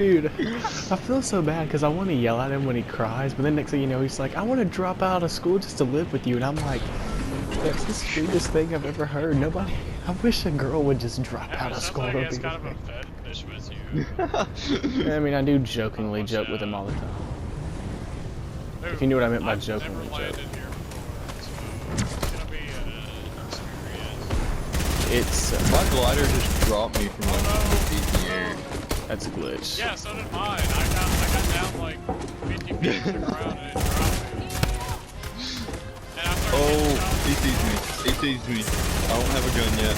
Dude, I feel so bad because I want to yell at him when he cries, but then next thing you know, he's like, I want to drop out of school just to live with you. And I'm like, that's the sweetest thing I've ever heard. Nobody, I wish a girl would just drop out of school. Like he has kind of a fetish with you. I mean, I do jokingly joke with him all the time. Dude, If you knew what I meant by I've jokingly never joke. landed here before, so it's gonna be an experience. It's, My glider just dropped me from like 50 feet in the air. that's a glitch. Yeah, so did mine. I got down like 50 feet to the ground and it dropped me. And I started Oh, he getting sees me. He sees me. I don't have a gun yet.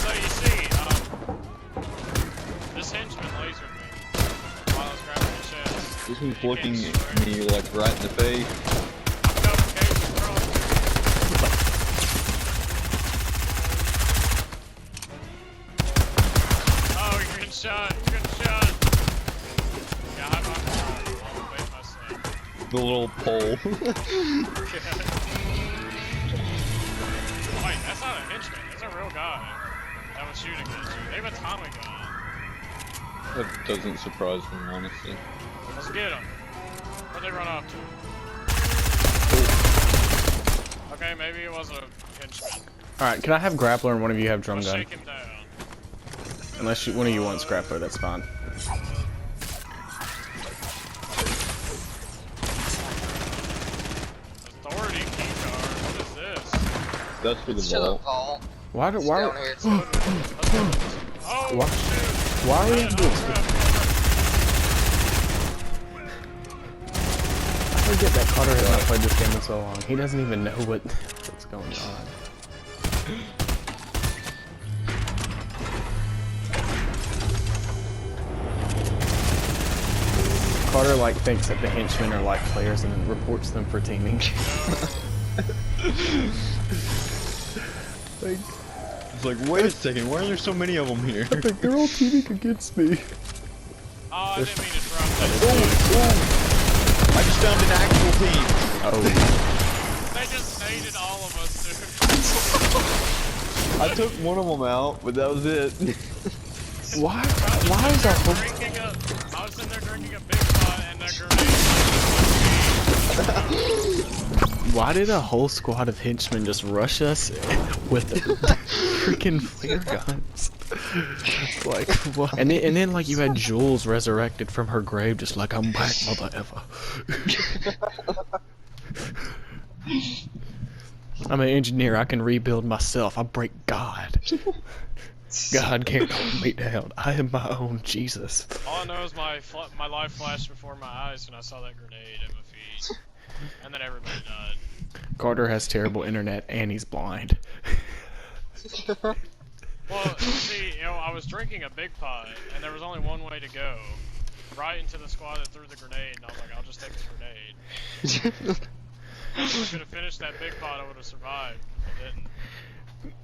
So you see, this henchman lasered me while I was grabbing the chest. This one's looking at me like right in the face. I'm covering cases, bro. Oh, you're getting shot. You're getting shot. Yeah, I'm on I'll evade myself. The little pole. Wait, that's not a henchman. That's a real guy that was shooting at you. They have a Tommy gun. That doesn't surprise me, honestly. Let's get him. Where'd they run off to? Okay, maybe it was a henchman. Alright, can I have grappler and one of you have drum Let's gun? shake him down. Unless one of you wants grappler, that's fine. Authority key card. What is this? That's for the Shut vault. up, Paul. Why Down here. Oh, What? shoot. Why are we Yeah, have to I forget that Carter has not played this game in so long. He doesn't even know what's going on. Carter like thinks that the henchmen are like players and reports them for teaming. Like, It's like, wait a second, why are there so many of them here? I think they're all teaming against me. Oh, I didn't mean to drop that. I just found an actual team. Oh, They just naded all of us, dude. I took one of them out, but that was it. why is our whole I was in there drinking a big pot and that grenade. Why did a whole squad of henchmen just rush us with freaking flare guns? Like what? And then like you had Jules resurrected from her grave, just like I'm back, mother ever. I'm an engineer. I can rebuild myself. I break God. God can't hold me down. I am my own Jesus. All I know is my life flashed before my eyes when I saw that grenade at my feet. And then everybody died. Carter has terrible internet and he's blind. Well, see, I was drinking a big pot, and there was only one way to go. Right into the squad that threw the grenade, and I was like, I'll just take the grenade. If I could have finished that big pot, I would have survived. I didn't.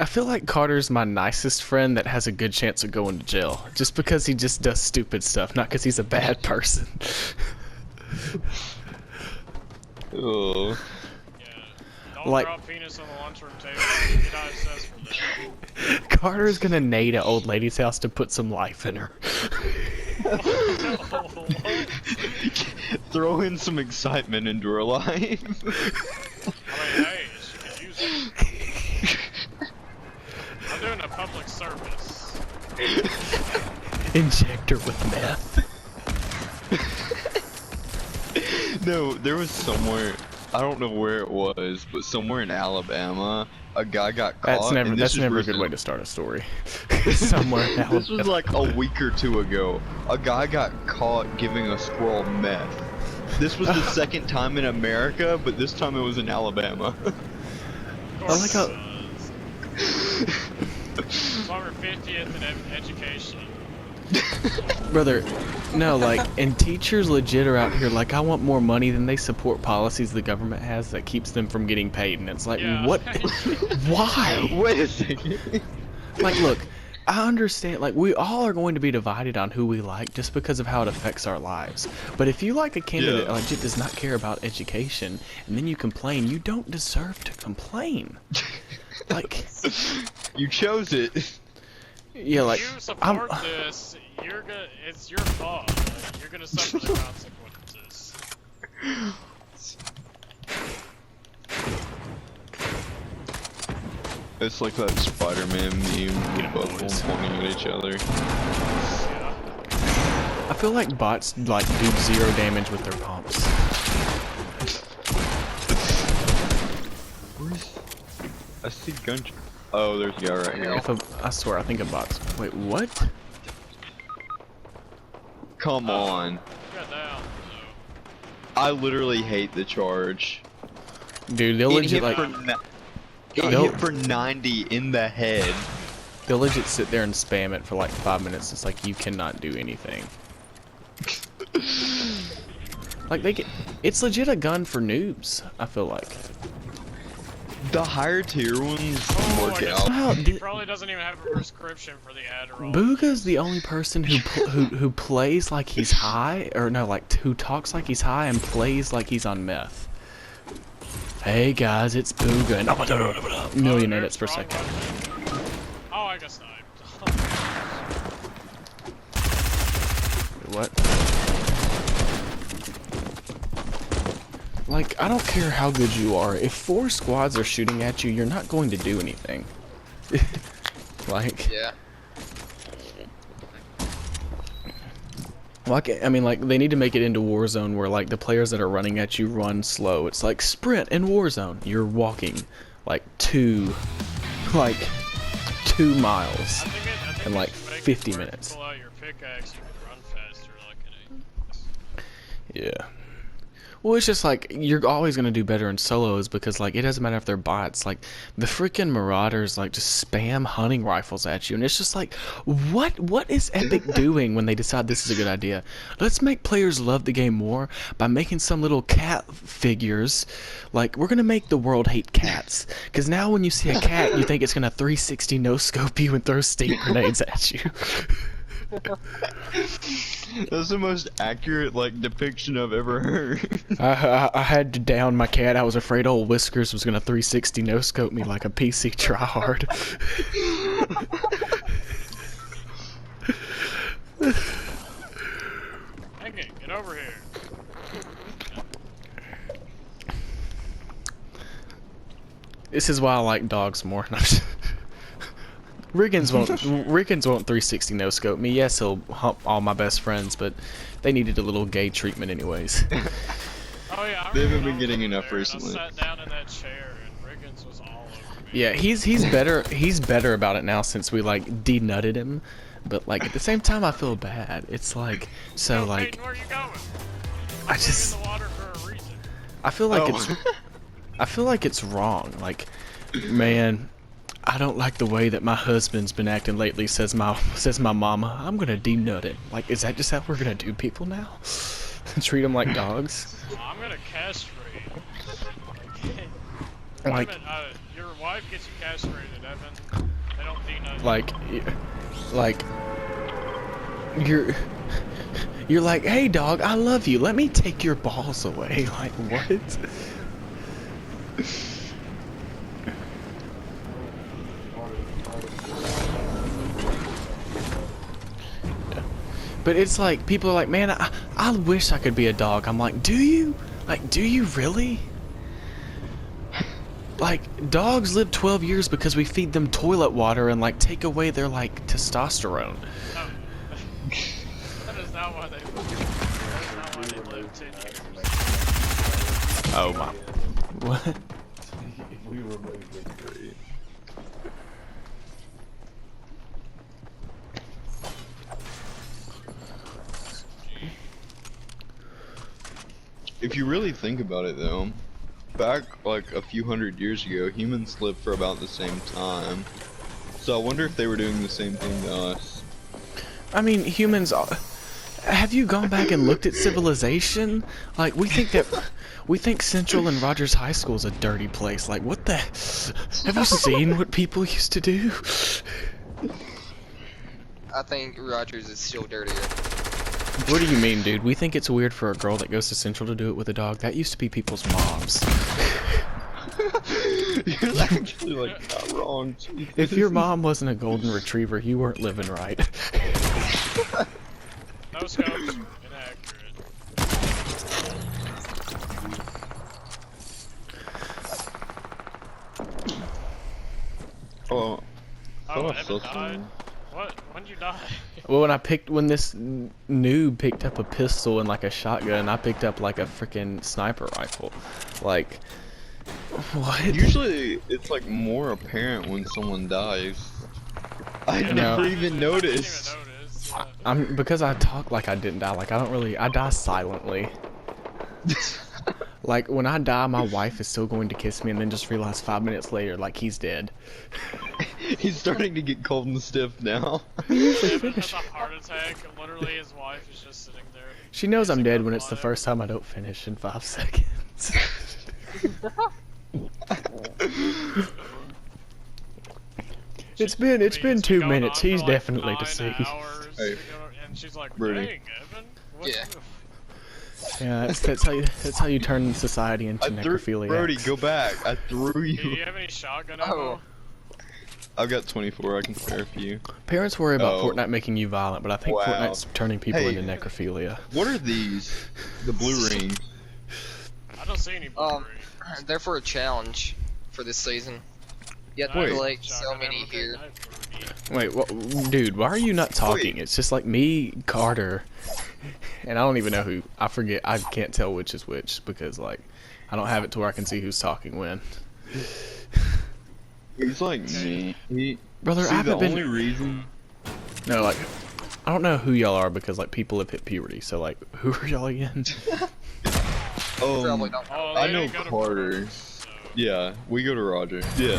I feel like Carter's my nicest friend that has a good chance of going to jail. Just because he just does stupid stuff, not because he's a bad person. Oh. Yeah. Don't Like- drop penis on the lunchroom table. Get ISS for that. Carter's gonna nade an old lady's house to put some life in her. Throw in some excitement into her life. I mean, hey, she could use it. I'm doing a public service. Inject her with meth. No, there was somewhere, I don't know where it was, but somewhere in Alabama, a guy got caught. That's never a good way to start a story. Somewhere in This was Alabama. like a week or two ago. A guy got caught giving a squirrel meth. This was the second time in America, but this time it was in Alabama. I like how It's over 50th in education. brother, no, like, and teachers legit are out here like, I want more money than they support policies the government has that keeps them from getting paid, and it's like, Yeah. what? Why? Wait a second. Like, look, I understand, like, we all are going to be divided on who we like just because of how it affects our lives. But if you like a candidate Yeah. like does not care about education, and then you complain, you don't deserve to complain. Like, You chose it. Yeah, like you support this, you're gonna. It's your fault. Like, you're gonna suffer the consequences. It's like that Spider-Man meme with both of them pointing at each other. Yeah. I feel like bots like do 0 damage with their pumps. I see gun. Oh, there's a guy right here. I swear, I think a bot's. Wait, what? Come on. You got down. I literally hate the charge. Dude, they'll legit like. It They'll- hit for 90 in the head. They'll legit sit there and spam it for like 5 minutes. It's like you cannot do anything. Like they get, it's legit a gun for noobs. I feel like. The higher tier ones Oh, work I guess out. Wow, he probably doesn't even have a prescription for the Adderall. Booga's the only person who plays like he's high, or no, like who talks like he's high and plays like he's on meth. Hey guys, it's Booga, and a million Oh, edits per there's second. strong weapon. Oh, I guess not. What? Like, I don't care how good you are. If 4 squads are shooting at you, you're not going to do anything. Like, Yeah. like, I mean, like, they need to make it into Warzone where, like, the players that are running at you run slow. It's like sprint in Warzone. You're walking, like, 2 miles I think in, like, if you make it 50 where if you minutes. Pull out your pickaxe, you can run faster, like in a. Yeah. Well, it's just like, you're always going to do better in solos because, like, it doesn't matter if they're bots. Like, the freaking Marauders, like, just spam hunting rifles at you. And it's just like, what is Epic doing when they decide this is a good idea? Let's make players love the game more by making some little cat figures. Like, we're going to make the world hate cats. Because now when you see a cat, you think it's going to 360 no-scope you and throw stink grenades at you. That's the most accurate, like, depiction I've ever heard. I had to down my cat. I was afraid old Whiskers was gonna 360 no scope me like a PC tryhard. Okay, get over here. This is why I like dogs more. Riggins won't 360 no scope me. Yes, he'll hump all my best friends, but they needed a little gay treatment anyways. Oh yeah, I They haven't remember been when getting I was enough over there, recently. I sat down in that chair and Riggins was all over me. Yeah, he's better about it now since we like denutted him. But like at the same time, I feel bad. It's like so Yo, like Peyton, where you going? I You're just in the water for a reason. I feel like Oh. I feel like it's wrong. Like, man, I don't like the way that my husband's been acting lately. Says my mama. I'm gonna denut it. Like, is that just how we're gonna do people now? Treat them like dogs? I'm gonna castrate. Like, Your wife gets you castrated, Evan. They don't denut. like you're like, hey dog, I love you. Let me take your balls away. Like, what? But it's like, people are like, man, I wish I could be a dog. I'm like, do you? Like, do you really? Like, dogs live 12 years because we feed them toilet water and, like, take away their, like, testosterone. No. That is not why they live. That is not why they live 10 years. Oh my. What? We were both great. If you really think about it, though, back like a few hundred years ago, humans lived for about the same time. So I wonder if they were doing the same thing to us. I mean, humans. Have you gone back and looked at civilization? Like, we think Central and Rogers High School is a dirty place. Like, what the? Have you seen what people used to do? I think Rogers is still dirtier. What do you mean, dude? We think it's weird for a girl that goes to Central to do it with a dog. That used to be people's moms. You're actually like not wrong. If your mom wasn't a golden retriever, you weren't living right. No scopes. Inaccurate. Oh, Oh, I saw Evan died. What? When did you die? Well, when this noob picked up a pistol and like a shotgun, I picked up like a freaking sniper rifle. Like, what? Usually, it's like more apparent when someone dies. I know. never even I noticed. didn't even notice. Yeah. I'm because I talk like I didn't die. Like I die silently. Like when I die, my wife is still going to kiss me, and then just realize 5 minutes later, like he's dead. He's starting to get cold and stiff now. Evan has a heart attack. Literally, his wife is just sitting there. She knows I'm kissing dead her when it's the butt. first time I don't finish in 5 seconds. It's been 2 going minutes. on for He's like definitely 9 deceased. hours, Hey, you know, and she's like, Brody. "Dang, Evan, what Yeah. Yeah, that's how you turn society into necrophilia. Brody, go back. I threw do you. you have any shotgun Oh. ammo?" I've got 24. I can spare a few. Parents worry about Oh. Fortnite making you violent, but I think Wow. Fortnite's turning people Hey. into necrophilia. What are these? The blue rings. I don't see any blue rings. They're for a challenge for this season. You have to Wait. collect so Shotgun many ammo here. thing? I have 30. Wait, dude, why are you not talking? Wait. It's just like me, Carter, and I don't even know who. I forget. I can't tell which is which because like I don't have it to where I can see who's talking when. He's like me. Brother, See, I the haven't been. only reason. No, like I don't know who y'all are because like people have hit puberty. So like, who are y'all again? Probably don't. Oh, I they know didn't go to Carter. Brooks, so- Yeah, we go to Roger. Yeah.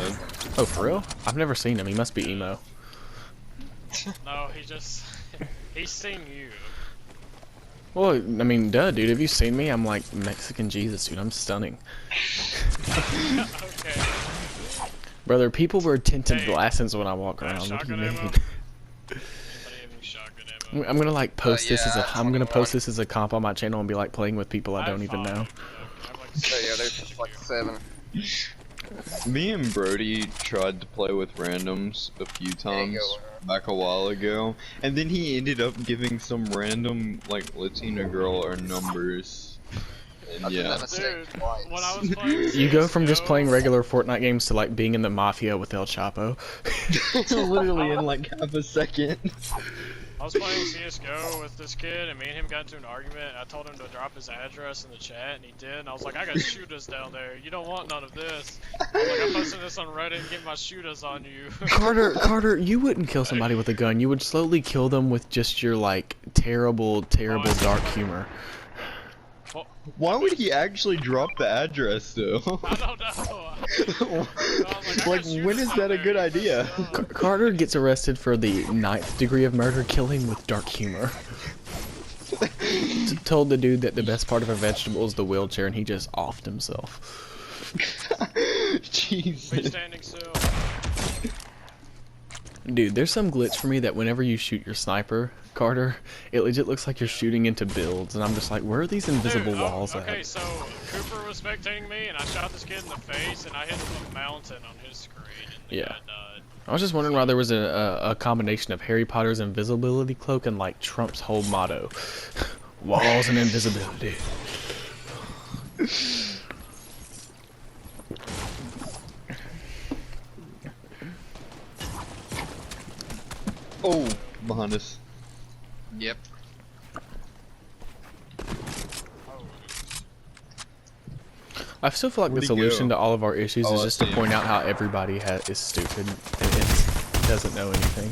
Oh, for real? I've never seen him. He must be emo. No, he's seen you. Well, I mean, duh, dude. Have you seen me? I'm like Mexican Jesus, dude. I'm stunning. Okay. Brother, people wear tinted Hey, glasses when I walk have around. What do you shotgun mean? ammo? Anybody have any shotgun ammo? I'm gonna like post this yeah, as a. I have I'm gonna 21. post this as a comp on my channel and be like playing with people I don't even know. I have like So yeah, there's like 7. Me and Brody tried to play with randoms a few There you times go. back a while ago, and then he ended up giving some random like Latina girl our numbers. And I've done yeah, that mistake Dude, twice. when I was playing You go from just CS:GO, playing regular Fortnite games to like being in the mafia with El Chapo. literally in like half a second. I was playing CS:GO with this kid, and me and him got into an argument. I told him to drop his address in the chat, and he did. And I was like, "I got shooters down there. You don't want none of this." I was like, "I'm posting this on Reddit and get my shooters on you." Carter, you wouldn't kill somebody with a gun. You would slowly kill them with just your like terrible dark humor. Why would he actually drop the address though? I don't know. I was like, I Like, got when shooters is down that a there. good You idea? messed up. Carter gets arrested for the 9th degree of murder, killing with dark humor. Told the dude that the best part of a vegetable is the wheelchair, and he just offed himself. Jesus. Be standing still. Dude, there's some glitch for me that whenever you shoot your sniper, Carter, it legit looks like you're shooting into builds, and I'm just like, where are these invisible Dude, walls okay, at? so Cooper was spectating me, and I shot this kid in the face, and I hit the mountain on his screen, and the Yeah. guy died. I was just wondering why there was a combination of Harry Potter's invisibility cloak and like Trump's whole motto. Walls and invisibility. Oh, behind us. Yep. I still feel like Where'd the he solution go? to all of our issues Oh, is I just to see. point out how everybody is stupid and doesn't know anything.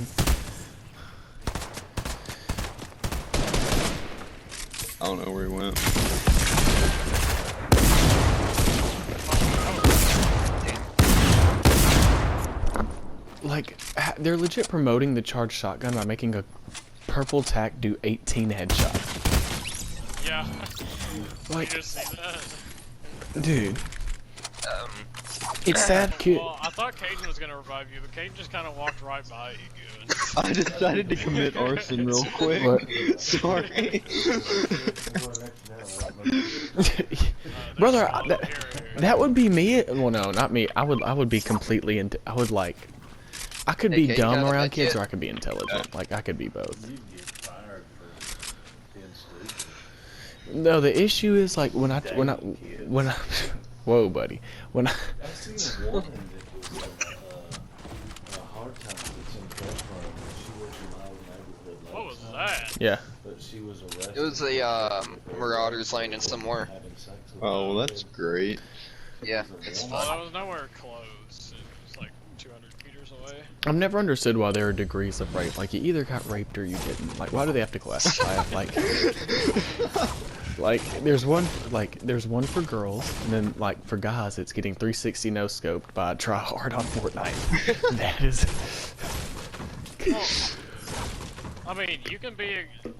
I don't know where he went. Like, they're legit promoting the charged shotgun by making a purple tack do 18 headshots. Yeah. Like, You just see that? dude, it's sad kid. Well, I thought Caden was gonna revive you, but Caden just kind of walked right by you. I decided to commit arson real quick. What? Sorry. Brother, There's one here. That would be me. Well, no, not me. I would be completely into. I would like. I could be AK, you dumb got a around med kids, kit? or I could be intelligent. Like I could be both. You'd get fired for being stupid. No, the issue is like when I. Whoa, buddy. When I. I seen a woman that was a hard time that's in California. She works in my old neighborhood. What was last night, that? Yeah. But she was arrested. It was the Marauders landing for somewhere. having sex with Oh, well, a that's kid. great. Yeah, it's Well, fun. that was nowhere close. It was like 200 meters away. I've never understood why there are degrees of rape. Like you either got raped or you didn't. Like why do they have to classify it? Like there's one for girls, and then like for guys, it's getting 360 no scoped by a try hard on Fortnite. That is. Well, I mean, you can be a... Dude,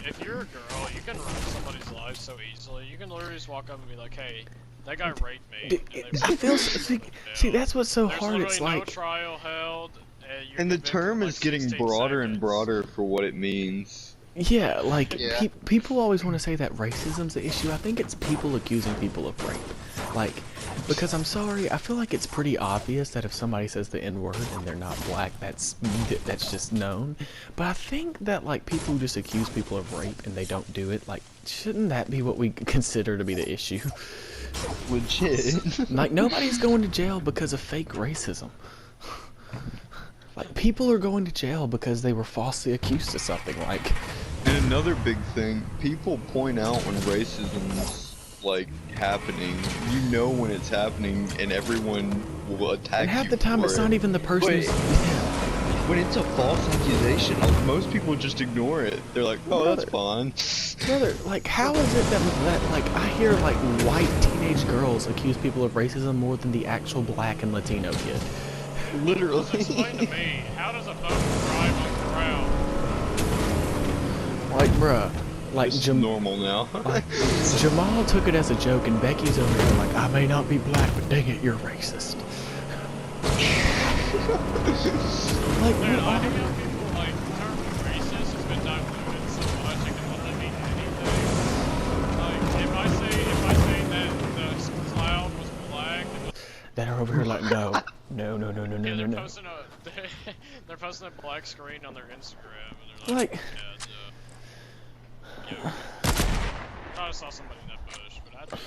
if you're a girl, you can ruin somebody's life so easily. You can literally just walk up and be like, hey, that guy raped me. Dude, and they I feel see that's what's so There's hard. literally It's no like trial held. You're And the convicted term in, is like, getting 16 broader and seconds. broader for what it means. yeah, like Yeah. people always want to say that racism's the issue. I think it's people accusing people of rape. Like because I'm sorry, I feel like it's pretty obvious that if somebody says the N-word and they're not black, that's just known. But I think that like people who just accuse people of rape and they don't do it, like shouldn't that be what we consider to be the issue? Legit. Like nobody's going to jail because of fake racism. Like people are going to jail because they were falsely accused of something. Like And another big thing, people point out when racism's like happening. You know when it's happening, and everyone will attack and half you the time for it's it. not even the person Wait. who's When it's a false accusation, most people just ignore it. They're like, "Oh, that's fine." brother, like how is it that like I hear like white teenage girls accuse people of racism more than the actual black and Latino kid? Literally. Explain to me, how does a boat drive on the ground? Like bruh, like It's normal now. like Jamal took it as a joke and Becky's over here like I may not be black but dang it you're racist. Like Dude, we're I all- hate how people, like, the term racist has been diluted so much, it can literally mean anything. Like, if I say that the cloud was black, that are over here like no they're no. posting they're posting a black screen on their Instagram, and they're Like yeah, I thought I saw somebody in that bush, but I don't know.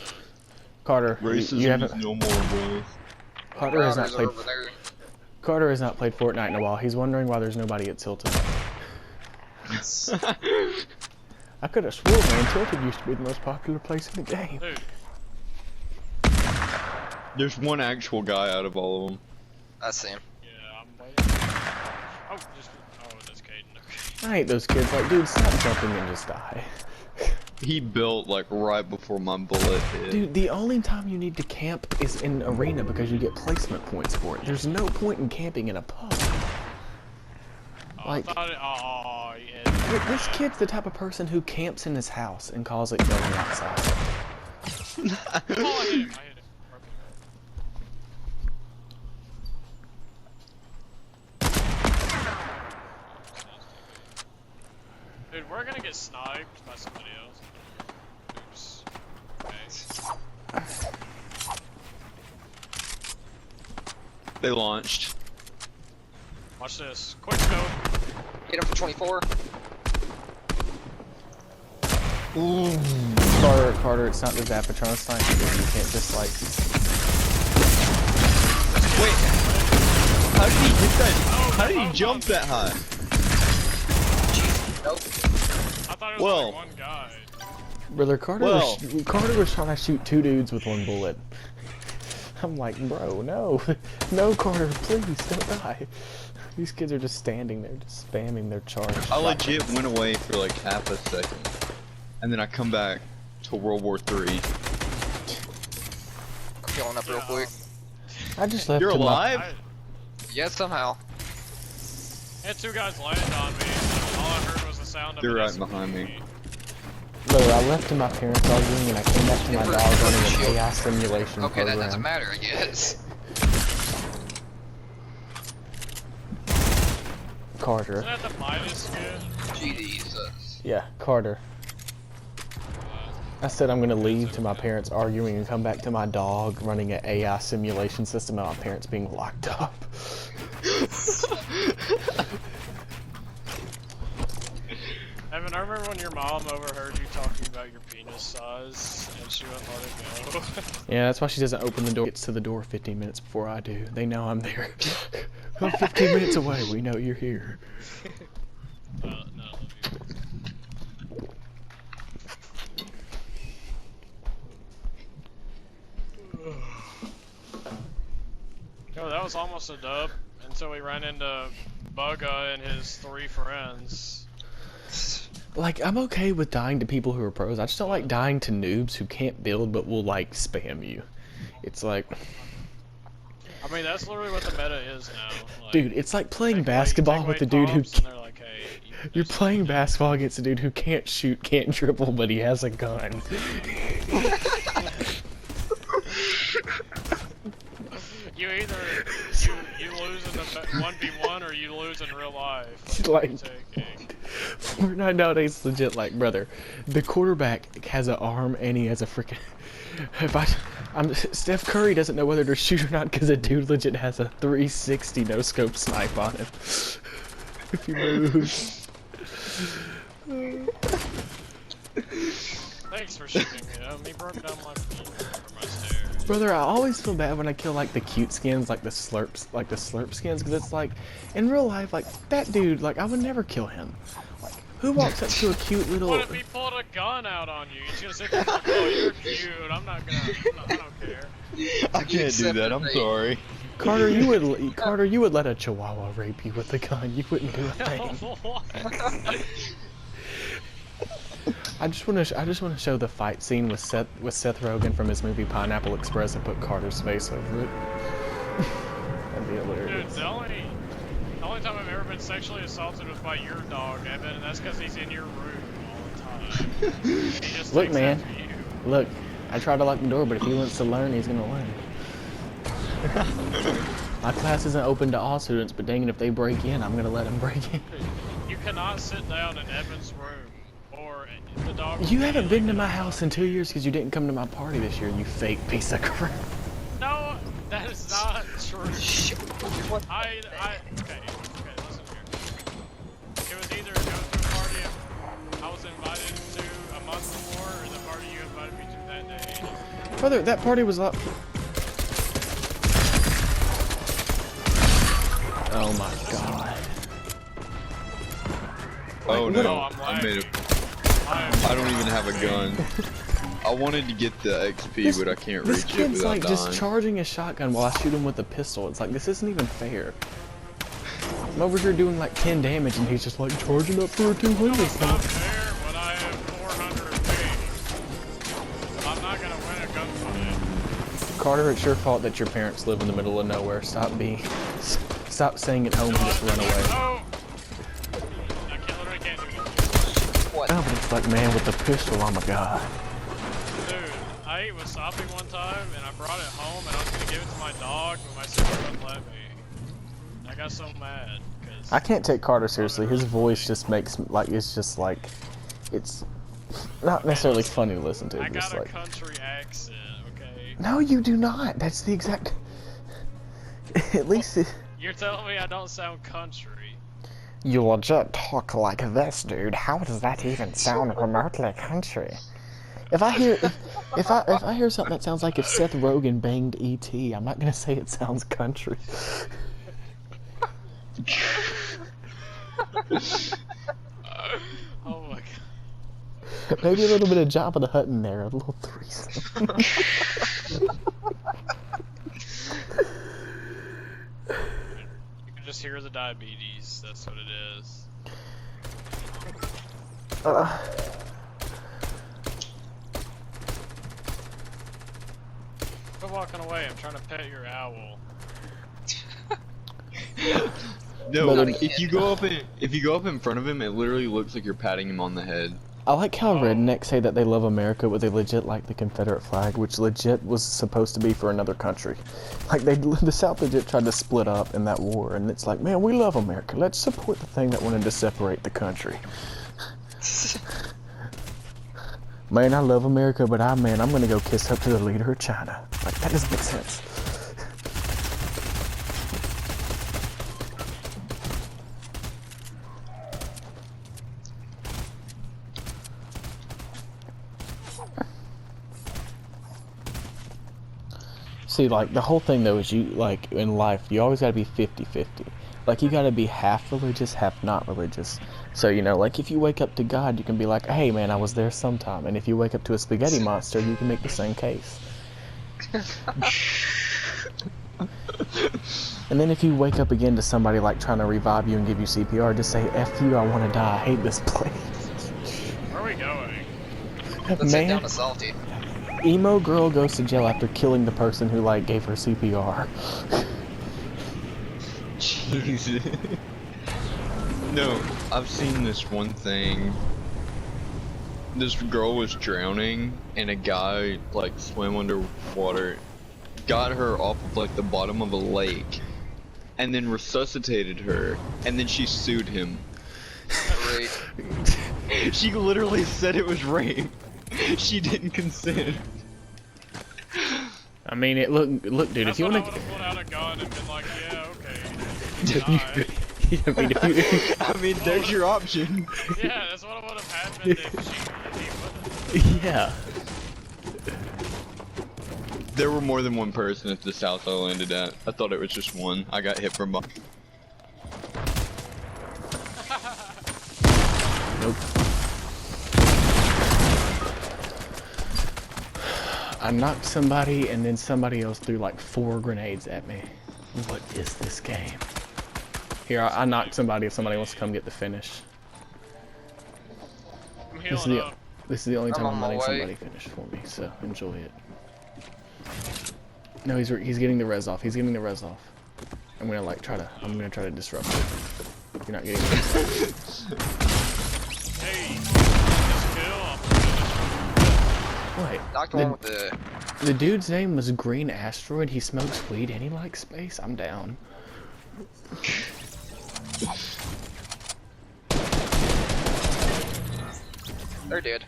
Carter, Racism you is haven't. no more, boys. Carter has not Marauders are played. over there. Carter has not played Fortnite in a while. He's wondering why there's nobody at Tilted. I could have sworn, man, Tilted used to be the most popular place in the game. Dude, There's one actual guy out of all of them. I see him. yeah, I'm waiting. Oh, that's Caden. Okay. I hate those kids. Like, dude, stop jumping and just die. He built like right before my bullet hit. Dude, the only time you need to camp is in arena because you get placement points for it. There's no point in camping in a pub. Oh, Like- I thought it, oh, yeah. This kid's the type of person who camps in his house and calls it going outside. Oh, I hit him. I hit him. Perfect. Dude, we're gonna get sniped by somebody else. Oops. Okay. They launched. Watch this. Quick scope. Hit him for 24. Carter, it's not the Zapatron sniper. You can't just like. Wait. How did he hit that? How did he jump that high? Nope. I thought it was Well. like one guy. Brother, Carter Well. Carter was trying to shoot two dudes with one bullet. I'm like, bro, no. No, Carter, please, don't die. These kids are just standing there, just spamming their charge. I legit went away for like half a second. And then I come back to World War III. I'm healing up real quick. I just left You're him up. alive? I Yeah, somehow. had two guys land on me, and all I heard was the sound of They're an right SMG. behind me. Brother, I left in my parents' arguing and I came back to my Different- dog running a different chaos simulation Okay, that program. doesn't matter, I guess. Carter. Isn't that the Midas skin? Jesus. Yeah, Carter. I said I'm gonna leave to my parents arguing and come back to my dog running an AI simulation system and my parents being locked up. Evan, I remember when your mom overheard you talking about your penis size and she wouldn't let it go. Yeah, that's why she doesn't open the door. Gets to the door 15 minutes before I do. They know I'm there. I'm 15 minutes away. We know you're here. No. Yo, that was almost a dub until we ran into Bugga and his 3 friends. Like, I'm okay with dying to people who are pros. I just don't like dying to noobs who can't build but will, like, spam you. It's like... I mean, that's literally what the meta is now. Like, Dude, it's like playing take away- basketball take with away a dude who... tops and they're like, hey, You're playing basketball against a dude who can't shoot, can't dribble, but he has a gun. You either you lose in the 1v1 or you lose in real life. Like- What are you taking? Fortnite nowadays is legit like, brother, the quarterback has an arm and he has a freaking... Steph Curry doesn't know whether to shoot or not because a dude legit has a 360 no-scope snipe on him. If he moves. Thanks for shooting him. He broke down my stairs. Brother, I always feel bad when I kill like the cute skins, like the slurp skins, because it's like, in real life, like that dude, like I would never kill him. Like, who walks up to a cute little? What if he pulled a gun out on you? He's gonna sit there and like, oh, you're cute. I don't care. I can't do that. I'm sorry. Carter, you would let a chihuahua rape you with a gun. You wouldn't do a thing. I just want to show the fight scene with Seth Rogen from his movie Pineapple Express and put Carter's face over it. That'd be Dude, hilarious. the only time I've ever been sexually assaulted was by your dog, Evan, and that's because he's in your room all the time. He just Look, takes man. after you. Look, I try to lock the door, but if he wants to learn, he's gonna learn. My class isn't open to all students, but dang it, if they break in, I'm gonna let them break in. You cannot sit down in Evan's room, or the dog. You haven't been to my house in 2 years because you didn't come to my party this year, you fake piece of crap. No, that is not true. Okay, listen here. It was either go to a party I was invited to a month before, or the party you invited me to that day. Brother, that party was up. Oh my god. Oh Like, no, I'm I made lagging. it. I don't even have a gun. I wanted to get the XP, but I can't This reach it kid's without like dying. just charging a shotgun while I shoot him with a pistol. It's like, this isn't even fair. I'm over here doing like 10 damage and he's just like charging up for a 200. It's not fair when I have 400 ping. I'm not gonna win a gunfight. Carter, it's your fault that your parents live in the middle of nowhere. Stop staying at home and just run away. Oh! I literally can't do this. What? Oh, but it's like, man, with the pistol, oh my god. Dude, I ate wasabi one time and I brought it home and I was gonna give it to my dog, but my sister wouldn't let me. I got so mad. Cause I can't take Carter seriously. His voice just makes, like, it's just like, it's not necessarily funny to listen to. I Just got a like, country accent, okay? no, you do not. That's the exact. At least You're telling me I don't sound country. you legit talk like this, dude. How does that even sound remotely country? If I hear if I hear something that sounds like if Seth Rogen banged E.T., I'm not gonna say it sounds country. Oh my god. Maybe a little bit of Jabba the Hutt in there, a little threesome. You can just hear the diabetes, that's what it is. Quit walking away, I'm trying to pet your owl. No, But if you go up in front of him, it literally looks like you're patting him on the head. I like how rednecks say that they love America, but they legit like the Confederate flag, which legit was supposed to be for another country. Like the South legit tried to split up in that war, and it's like, man, we love America. Let's support the thing that wanted to separate the country. Man, I love America, but I'm gonna go kiss up to the leader of China. Like, that doesn't make sense. See, like, the whole thing, though, is you, like, in life, you always gotta be 50-50. Like, you gotta be half religious, half not religious. So, you know, like, if you wake up to God, you can be like, hey, man, I was there sometime. And if you wake up to a spaghetti monster, you can make the same case. And then if you wake up again to somebody, like, trying to revive you and give you CPR, just say, F you, I want to die, I hate this place. Where are we going? Let's head down to Salty. Emo girl goes to jail after killing the person who, like, gave her CPR. Jesus. No, I've seen this one thing. This girl was drowning, and a guy, like, swam underwater, got her off of, like, the bottom of a lake, and then resuscitated her, and then she sued him. Great. She literally said it was rape. She didn't consent. I mean, look, dude, That's if you when want I to... would've pulled out a gun and been like, yeah, okay. I mean, if you... I mean, there's your option. Yeah, that's what would have happened if he would've. Yeah. There were more than one person at this house I landed at. I thought it was just one. I got hit from behind. Nope. I knocked somebody, and then somebody else threw like 4 grenades at me. What is this game? Here, I knocked somebody if somebody wants to come get the finish. I'm This is healing the, up. this is the only time I'm on I'm my letting way. somebody finish for me, so enjoy it. No, he's getting the res off. He's getting the res off. I'm gonna try to disrupt it. You're not getting the res off. Hey, this kill. Wait, Knocked one with the. the dude's name was Green Asteroid. He smokes weed and he likes space. I'm down. They're dead.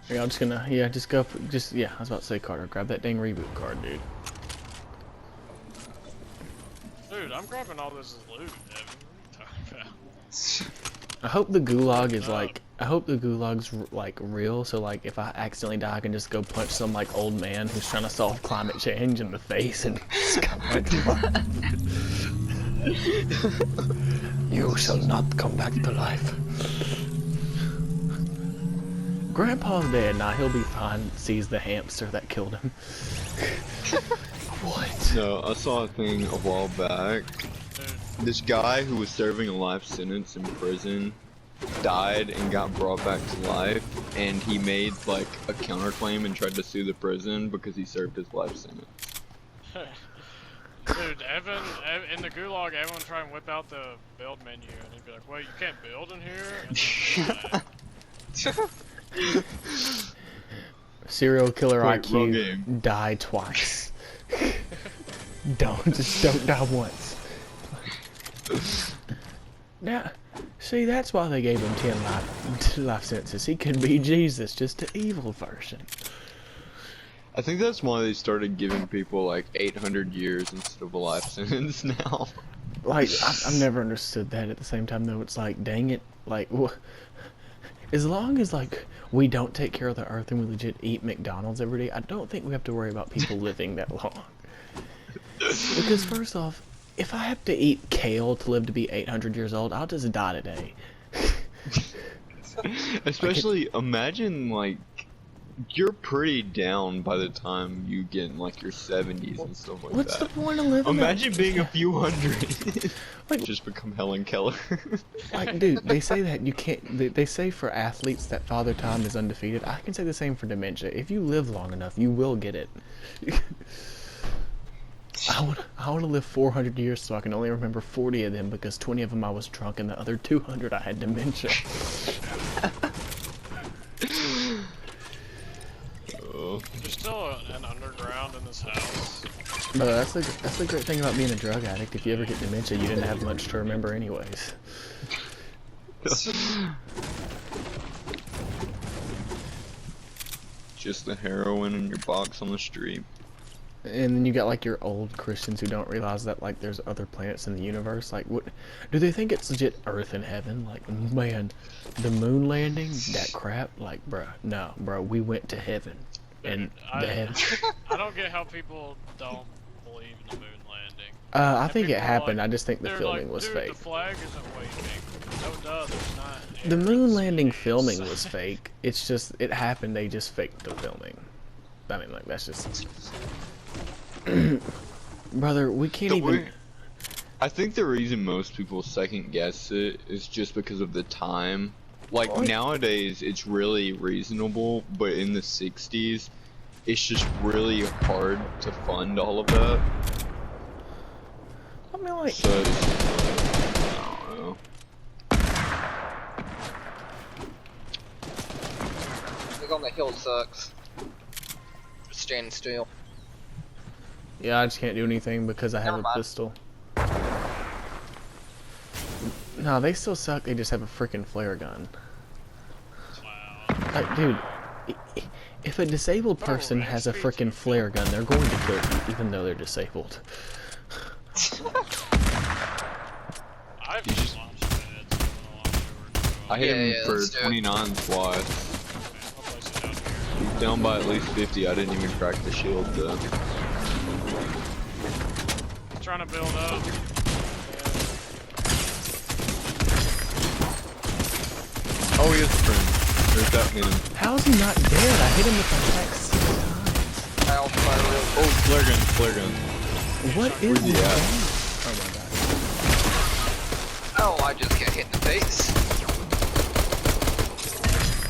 Yeah, I'm just gonna, yeah, just go, yeah, I was about to say, Carter, grab that dang reboot card, dude. Dude, I'm grabbing all this as loot, Evan. What are you talking about? I hope the gulag is like, I hope the gulag's like real, so like if I accidentally die, I can just go punch some like old man who's trying to solve climate change in the face and come back to life. You shall not come back to life. Grandpa's dead, now he'll be fine. Sees the hamster that killed him. What? No, I saw a thing a while back. This guy who was serving a life sentence in prison died and got brought back to life, and he made like a counterclaim and tried to sue the prison because he served his life sentence. Dude, Evan, in the gulag, Evan would try and whip out the build menu, and he'd be like, wait, you can't build in here? And then Serial killer Wait, wrong IQ, game. die twice. Just don't die once. Now, see, that's why they gave him 10 life sentences. He could be Jesus, just an evil version. I think that's why they started giving people like 800 years instead of a life sentence now. Like, I've never understood that. At the same time, though, it's like, dang it, like, as long as like we don't take care of the earth and we legit eat McDonald's every day, I don't think we have to worry about people living that long. Because first off, if I have to eat kale to live to be 800 years old, I'll just die today. Especially, imagine like you're pretty down by the time you get in like your 70s and stuff like What's that. the point of living? Imagine being a few hundred. Like- Just become Helen Keller. Like, dude, they say that you can't. They say for athletes that Father Time is undefeated. I can say the same for dementia. If you live long enough, you will get it. I want to live 400 years so I can only remember 40 of them because 20 of them I was drunk and the other 200 I had dementia. there's still an underground in this house. But that's the great thing about being a drug addict. If you ever get dementia, you didn't have much to remember anyways. just the heroin in your box on the street. And then you got like your old Christians who don't realize that like there's other planets in the universe. Like, what do they think it's legit Earth and heaven? Like, man, the moon landing, that crap. Like, bruh, no, bro, we went to heaven, and the heaven. I don't get how people don't believe in the moon landing. I And think it people are happened. like- I just think the they're filming like, was "Dude, fake. The flag isn't waving. No, duh, there's not. The air moon in landing space." filming was fake. It's just it happened. They just faked the filming. I mean, like that's just. Brother, we can't The even. weird- I think the reason most people second guess it is just because of the time. Like What? nowadays, it's really reasonable, but in the 60s, it's just really hard to fund all of that. I mean, like. So it's, I don't know. Look on the hill sucks. Just standing still. Yeah, I just can't do anything because I have Never a mind. pistol. No, they still suck. They just have a freaking flare gun. Wow. Like, dude, if a disabled person has a freaking flare gun, they're going to kill you, even though they're disabled. I've You just- launched it. I hit Yeah, him yeah, for let's do it. 29 twice. I'll place it down here. He's down by at least 50. I didn't even crack the shield though. Trying to build up. Oh, he has a friend. There's that him. How is he not dead? I hit him with my axe 6 times. I'll fire real Oh, flare gun, flare gun. What is Where's he this? at? Oh my god. Oh, I just got hit in the face.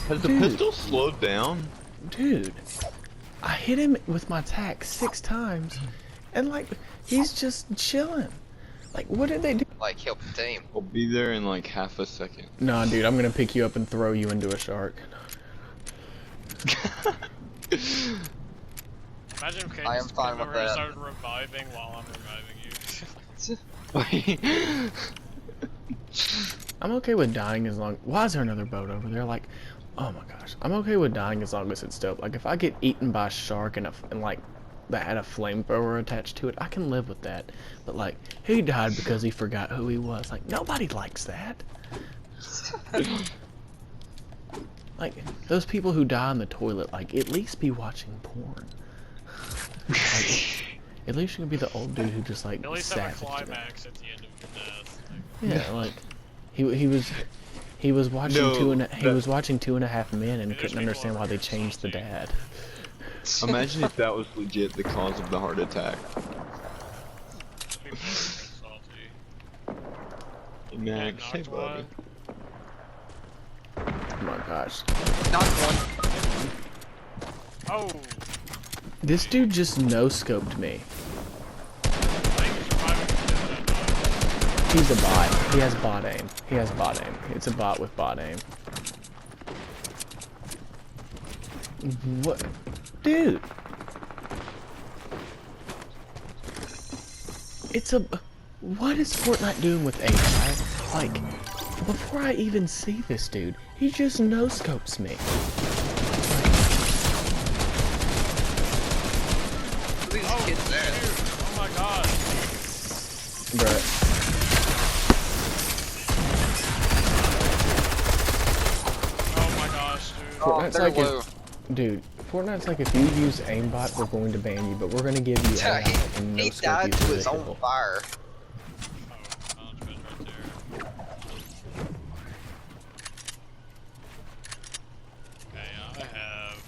Has the Dude. pistol slowed down? Dude, I hit him with my attack 6 times, and like, he's just chilling. Like, what did they do? Like, help the team. I'll be there in like half a second. Nah, dude, I'm gonna pick you up and throw you into a shark. Imagine if I am fine with that. started reviving while I'm reviving you. I'm okay with dying as long. Why is there another boat over there? Like, oh my gosh, I'm okay with dying as long as it's dope. Like, if I get eaten by a shark and like that had a flamethrower attached to it, I can live with that. But like, he died because he forgot who he was. Like, nobody likes that. Like, those people who die in the toilet, like, at least be watching porn. Like, at least you can be the old dude who just like At least have a savaged it. climax at the end of your death. Yeah, like he was watching No, he was watching 2.5 Men and There's couldn't people understand why over they here changed the salty. dad. Imagine if that was legit the cause of the heart attack. People are salty. Max, hey knocked buddy. one. Oh my gosh. Not one. Oh! This dude just no-scoped me. I think he's reviving the dead. He's a bot. He has bot aim. He has bot aim. It's a bot with bot aim. What? Dude! It's a... What is Fortnite doing with AI? Like, before I even see this dude, he just no-scopes me. Who these Oh, kids there? shoot. Oh my god. Bruh. Oh my gosh, dude. Oh, Fortnite's they're like low. Dude, Fortnite's like if you use aimbot, we're going to ban you, but we're going to give you AI and He no-scope died you to for his own vehicle. fire. Oh, launch pad right there. Okay, I have...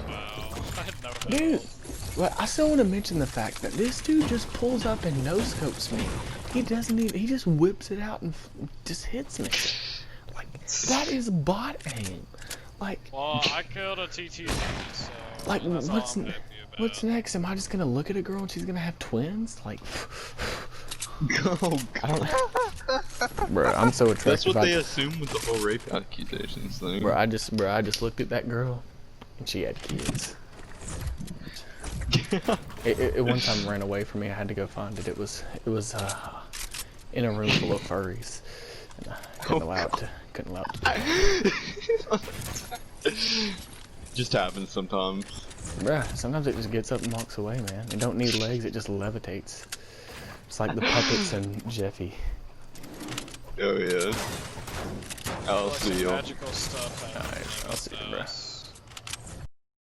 Wow, I had no Dude, health. well, I still want to mention the fact that this dude just pulls up and no-scopes me. He doesn't even, he just whips it out and just hits me. Like, that is bot aim. Like, Well, I killed a TT, so... like that's all what's I'm happy about. what's next? Am I just gonna look at a girl and she's gonna have twins? Like, Oh I don't god. bro, I'm so That's attracted what by they assume with the whole rape accusations thing. bro, I just looked at that girl and she had kids. It one time ran away from me. I had to go find it. It was in a room full of furries. Couldn't allow it to. Couldn't allow it to. Just happens sometimes. Bruh, sometimes it just gets up and walks away, man. It don't need legs, it just levitates. It's like the puppets and Jeffy. Oh yeah. I'll Like see some you. magical stuff.